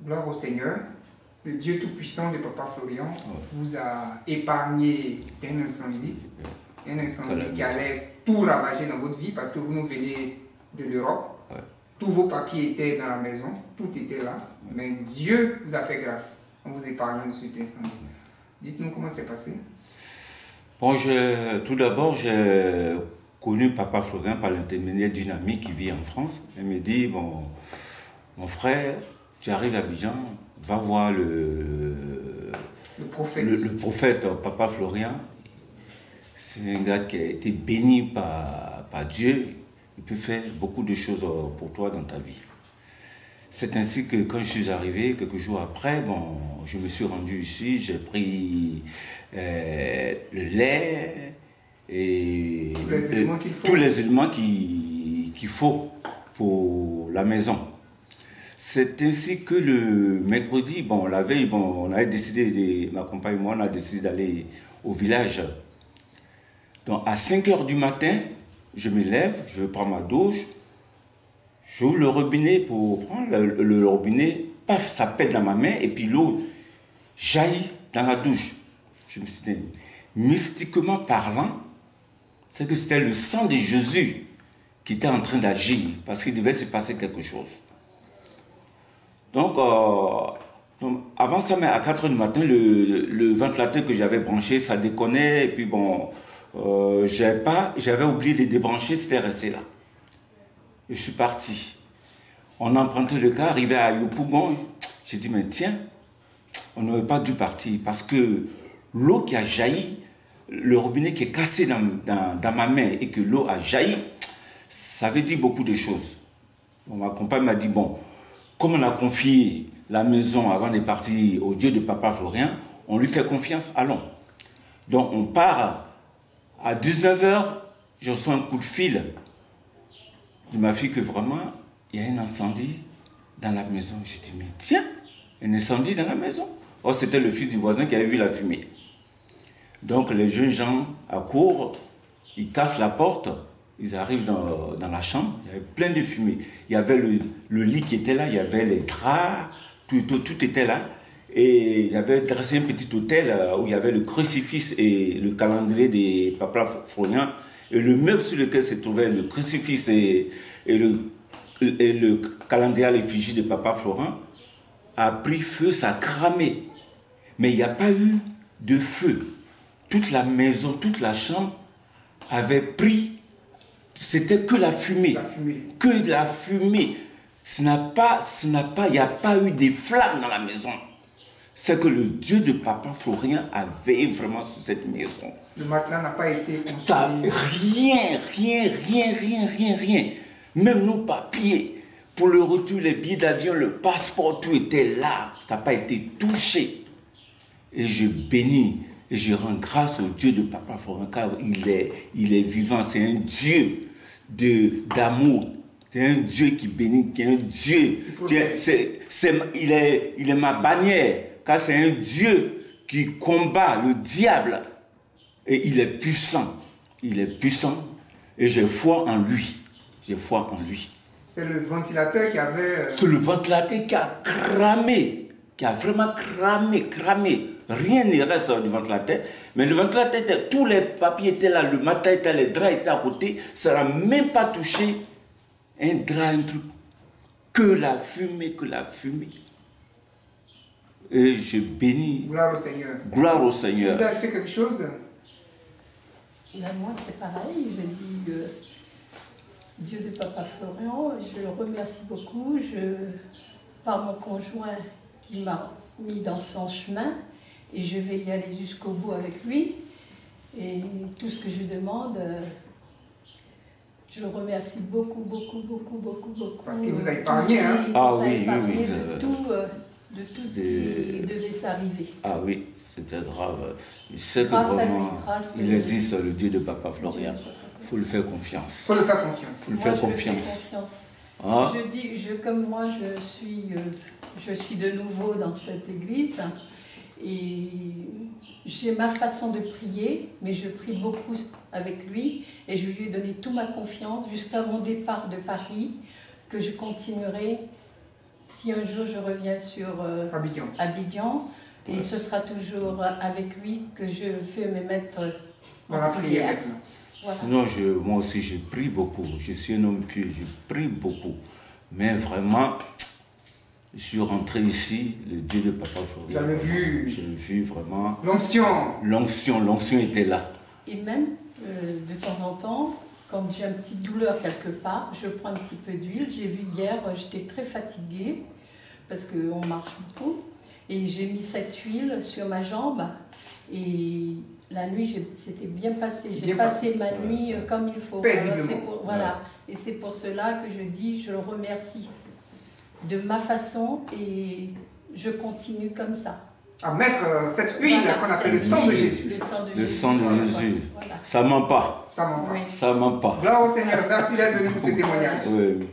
Gloire au Seigneur. Le Dieu Tout-Puissant de Papa Florian vous a épargné d'un incendie. Un incendie qui allait tout ravager dans votre vie parce que vous nous venez de l'Europe. Ouais. Tous vos papiers étaient dans la maison, tout était là. Mais Dieu vous a fait grâce en vous épargnant de cet incendie. Dites-nous comment c'est passé. Bon, tout d'abord, j'ai connu Papa Florian par l'intermédiaire d'une amie qui vit en France. Elle me dit, bon, mon frère, tu arrives à Abidjan, va voir le prophète Papa Florian. C'est un gars qui a été béni par Dieu. Il peut faire beaucoup de choses pour toi dans ta vie. C'est ainsi que quand je suis arrivé, quelques jours après, bon, je me suis rendu ici, j'ai pris le lait et tous les éléments qu'il faut pour la maison. C'est ainsi que le mercredi, bon, la veille, bon, on avait décidé, ma compagne et moi, on a décidé d'aller au village. Donc à 5 h du matin, je me lève, je prends ma douche, j'ouvre le robinet pour prendre le robinet, paf, ça pète dans ma main et puis l'eau jaillit dans la douche. Je me suis dit, mystiquement parlant, c'est que c'était le sang de Jésus qui était en train d'agir parce qu'il devait se passer quelque chose. Donc avant ça, mais à 4 h du matin, le ventilateur que j'avais branché, ça déconnait et puis bon, j'avais oublié de débrancher, c'était resté là. Je suis parti. On a emprunté le car, arrivé à Yopougon. J'ai dit, mais tiens, on n'aurait pas dû partir parce que l'eau qui a jailli, le robinet qui est cassé dans ma main et que l'eau a jailli, ça veut dire beaucoup de choses. Bon, ma compagne m'a dit, bon, comme on a confié la maison avant de partir au Dieu de Papa Florian, on lui fait confiance, allons. Donc on part à 19 h, je reçois un coup de fil de ma fille que vraiment, il y a un incendie dans la maison. J'ai dit, mais tiens, un incendie dans la maison. Oh, c'était le fils du voisin qui avait vu la fumée. Donc les jeunes gens accourent, ils cassent la porte, ils arrivent dans la chambre, il y avait plein de fumée. Il y avait le lit qui était là, il y avait les draps, tout était là. Et il y avait dressé un petit hôtel où il y avait le crucifix et le calendrier de Papa Florian. Et le meuble sur lequel se trouvait le crucifix et le calendrier à l'effigie de Papa Florian a pris feu, ça a cramé. Mais il n'y a pas eu de feu. Toute la maison, toute la chambre avait pris, c'était que la fumée. Que de la fumée. Il n'y a pas eu de flammes dans la maison. C'est que le Dieu de Papa Florian avait vraiment sur cette maison. Le matelas n'a pas été construit. Rien. Même nos papiers, pour le retour, les billets d'avion, le passeport, tout était là. Ça n'a pas été touché. Et je bénis et je rends grâce au Dieu de Papa Florian, car il est vivant. C'est un Dieu d'amour. C'est un Dieu qui bénit, qui est un Dieu. Il est ma bannière, car c'est un Dieu qui combat le diable. Et il est puissant. Il est puissant. Et j'ai foi en lui. J'ai foi en lui. C'est le ventilateur qui avait... C'est le ventilateur qui a cramé. Qui a vraiment cramé. Rien ne reste du ventilateur. Mais le ventilateur, tous les papiers étaient là, le matelas était là, les draps étaient à côté. Ça n'a même pas touché un drap, un truc. Que la fumée. Et je bénis. Gloire au Seigneur. Gloire au Seigneur. Vous voulez ajouter quelque chose? Moi, c'est pareil. Je dis Dieu de Papa Florian, je le remercie beaucoup. Par mon conjoint qui m'a mis dans son chemin, et je vais y aller jusqu'au bout avec lui. Et tout ce que je demande, je le remercie beaucoup. Parce qu'il vous a épargné, hein? Ah oui. De tout ce qui devait s'arriver. Ah oui, c'était grave. Il sait que vraiment, il existe le Dieu de Papa Florian. Il faut lui faire confiance. Il faut lui faire confiance. Je fais confiance. Ah. Comme moi, je suis de nouveau dans cette église et j'ai ma façon de prier, mais je prie beaucoup avec lui et je lui ai donné toute ma confiance jusqu'à mon départ de Paris, que je continuerai si un jour je reviens sur Abidjan, et ce sera toujours avec lui que je vais me mettre dans la prière. Voilà. Sinon, moi aussi, je prie beaucoup. Je suis un homme pieux, je prie beaucoup. Mais vraiment, je suis rentré ici, le Dieu de Papa Florian. Vous avez vu? J'ai vu vraiment. L'onction. L'onction était là. Et même, de temps en temps, quand j'ai une petite douleur quelque part, je prends un petit peu d'huile. J'ai vu hier, j'étais très fatiguée, parce qu'on marche beaucoup. Et j'ai mis cette huile sur ma jambe. Et la nuit, c'était bien passé. J'ai passé ma nuit comme il faut. Voilà. Et c'est pour cela que je dis, je le remercie de ma façon et je continue comme ça. À mettre cette huile qu'on appelle le sang de Jésus. Le sang de Jésus. Voilà. Ça ment pas. Ça ment pas. Oui. Ça ment pas. Gloire au Seigneur. Merci d'être venu pour ce témoignage. Oui.